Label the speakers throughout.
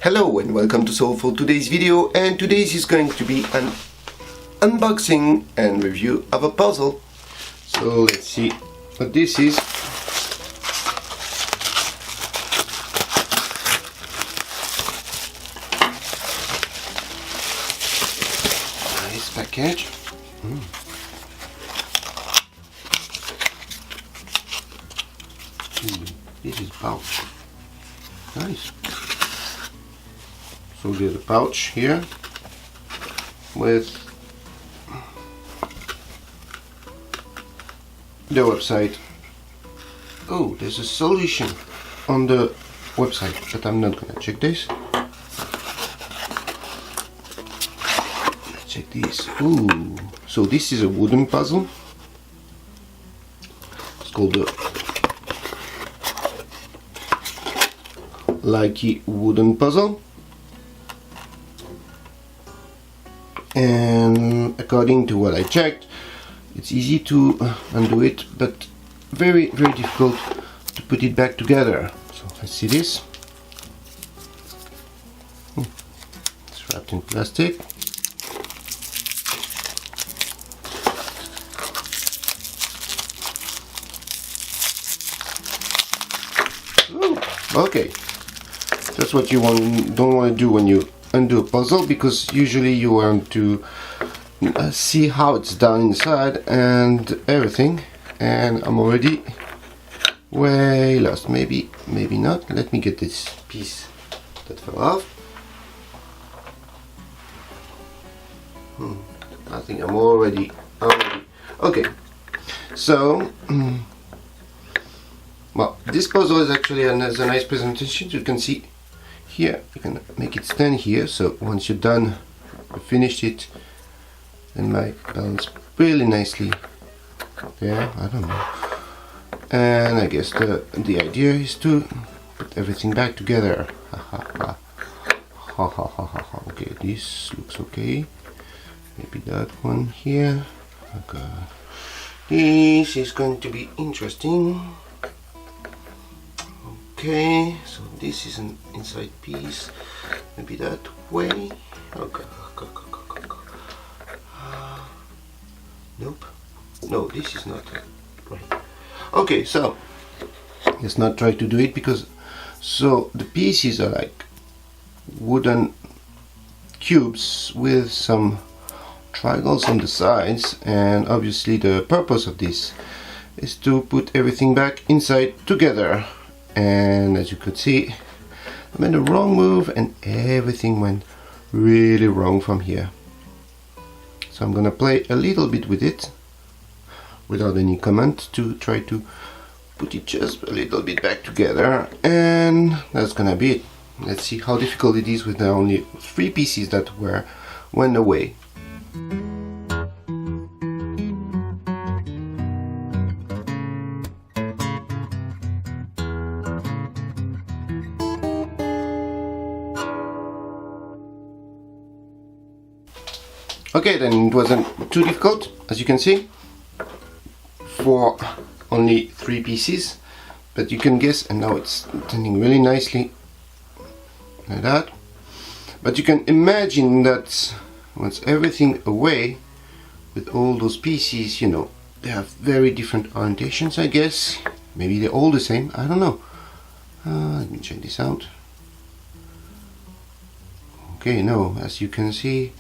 Speaker 1: Hello and welcome to Soul for today's video, and today's is going to be an unboxing and review of a puzzle. So let's see what this is. Nice package. This is pouch. Nice. So there's a pouch here with the website. Oh, there's a solution on the website, but I'm not gonna check this. Let's check this. Ooh, so this is a wooden puzzle. It's called the Likee wooden puzzle. And according to what I checked, it's easy to undo it, but very difficult to put it back together. So let's see this. It's wrapped in plastic. Ooh, okay, that's what you don't want to do when you undo a puzzle, because usually you want to see how it's done inside and everything, and I'm already way lost. Maybe not. Let me get this piece that fell off. I think I'm already okay. So well, this puzzle is actually has a nice presentation. You can see here, you can make it stand here, so once you're done, you finished it, and might balance really nicely there, I don't know. And I guess the idea is to put everything back together. Okay, this looks okay. Maybe that one here. Okay. This is going to be interesting. Okay, so this is an inside piece. Maybe that way. Okay. Nope. No, this is not right. Okay, so let's not try to do it, because so the pieces are like wooden cubes with some triangles on the sides, and obviously the purpose of this is to put everything back inside together. And as you could see, I made a wrong move and everything went really wrong from here. So I'm gonna play a little bit with it without any comment to try to put it just a little bit back together, and that's gonna be it. Let's see how difficult it is with the only 3 pieces that went away. Okay, then it wasn't too difficult, as you can see, for only 3 pieces, but you can guess, and now it's standing really nicely like that. But you can imagine that once everything away with all those pieces, you know, they have very different orientations, I guess. Maybe they're all the same, I don't know. Let me check this out. Okay, no, as you can see,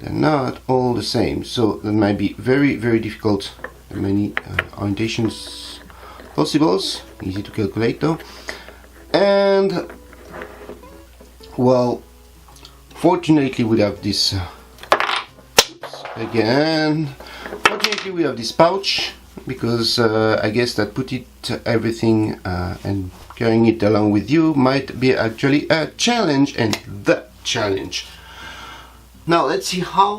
Speaker 1: they're not all the same, so that might be very difficult. There are many orientations possibles, easy to calculate though. And well, fortunately we have this fortunately we have this pouch, because I guess that put it everything and carrying it along with you might be actually a challenge, and the challenge. Now let's see how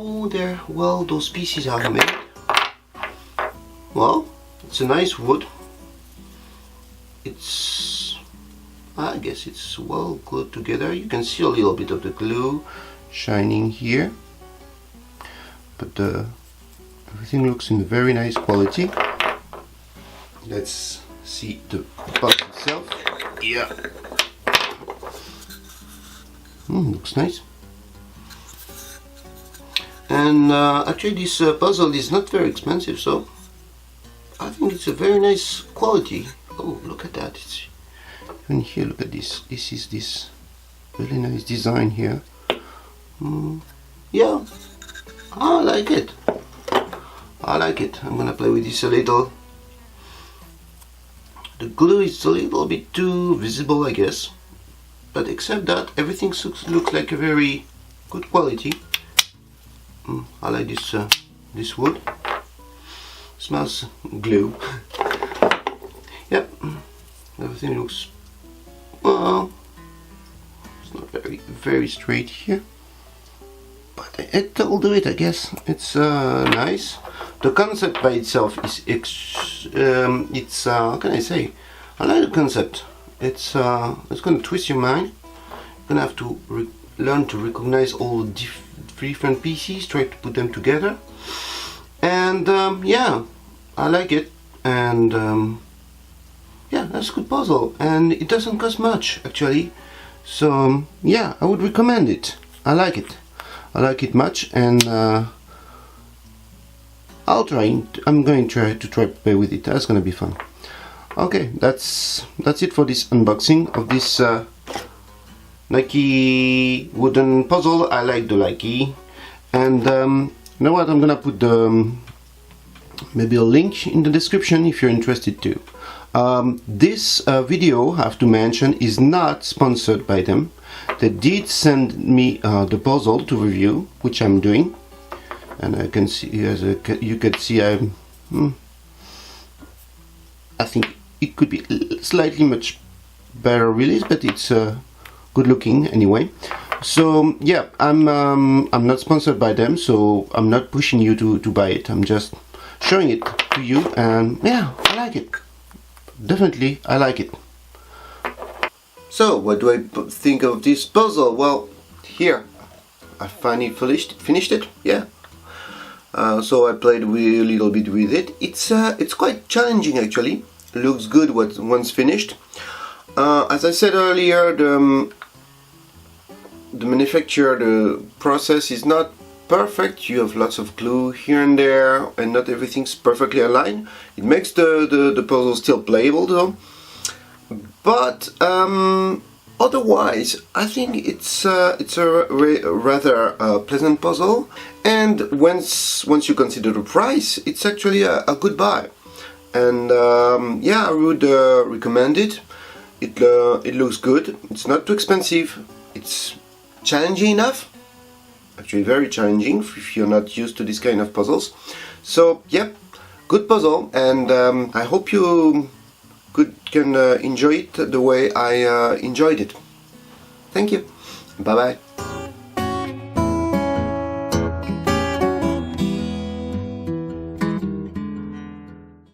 Speaker 1: well those pieces are made. Well, it's a nice wood. I guess it's well glued together. You can see a little bit of the glue shining here, but everything looks in very nice quality. let's see the box itself. Yeah. Looks nice. And actually this puzzle is not very expensive, so I think it's a very nice quality. Oh, look at that. It's even here, look at this. This is this really nice design here. Yeah, I like it. I like it. I'm gonna play with this a little. The glue is a little bit too visible, I guess. But except that, everything looks like a very good quality. I like this wood. Smells glue. Yep, everything looks, well, it's not very straight here, but it'll do it, I guess. It's nice. The concept by itself is it's how can I say? I like the concept. It's gonna twist your mind. You're gonna have to learn to recognize all the different pieces, try to put them together, and yeah, I like it. And yeah, that's a good puzzle, and it doesn't cost much actually. So yeah, I would recommend it. I like it. I like it much, and I'm going to try to play with it. That's gonna be fun. Okay, that's it for this unboxing of this Likee wooden puzzle. I like the Likee, and you know what? I'm gonna put maybe a link in the description if you're interested too. This video, I have to mention, is not sponsored by them. They did send me the puzzle to review, which I'm doing, and I can see, as you can see, I think it could be slightly much better release, but it's good looking anyway. So yeah, I'm not sponsored by them, so I'm not pushing you to buy it. I'm just showing it to you, and yeah, I like it. Definitely, I like it. So, what do I think of this puzzle? Well, here, I finally finished it. Yeah. So I played a little bit with it. It's quite challenging actually. Looks good once finished. As I said earlier, the manufacture, the process is not perfect. You have lots of glue here and there, and not everything's perfectly aligned. It makes the puzzle still playable though. But otherwise, I think it's a rather pleasant puzzle. And once you consider the price, it's actually a good buy. And yeah, I would recommend it. It looks good. It's not too expensive. It's challenging enough. Actually very challenging if you're not used to this kind of puzzles. So yeah, good puzzle, and I hope you can enjoy it the way I enjoyed it. Thank you. Bye bye.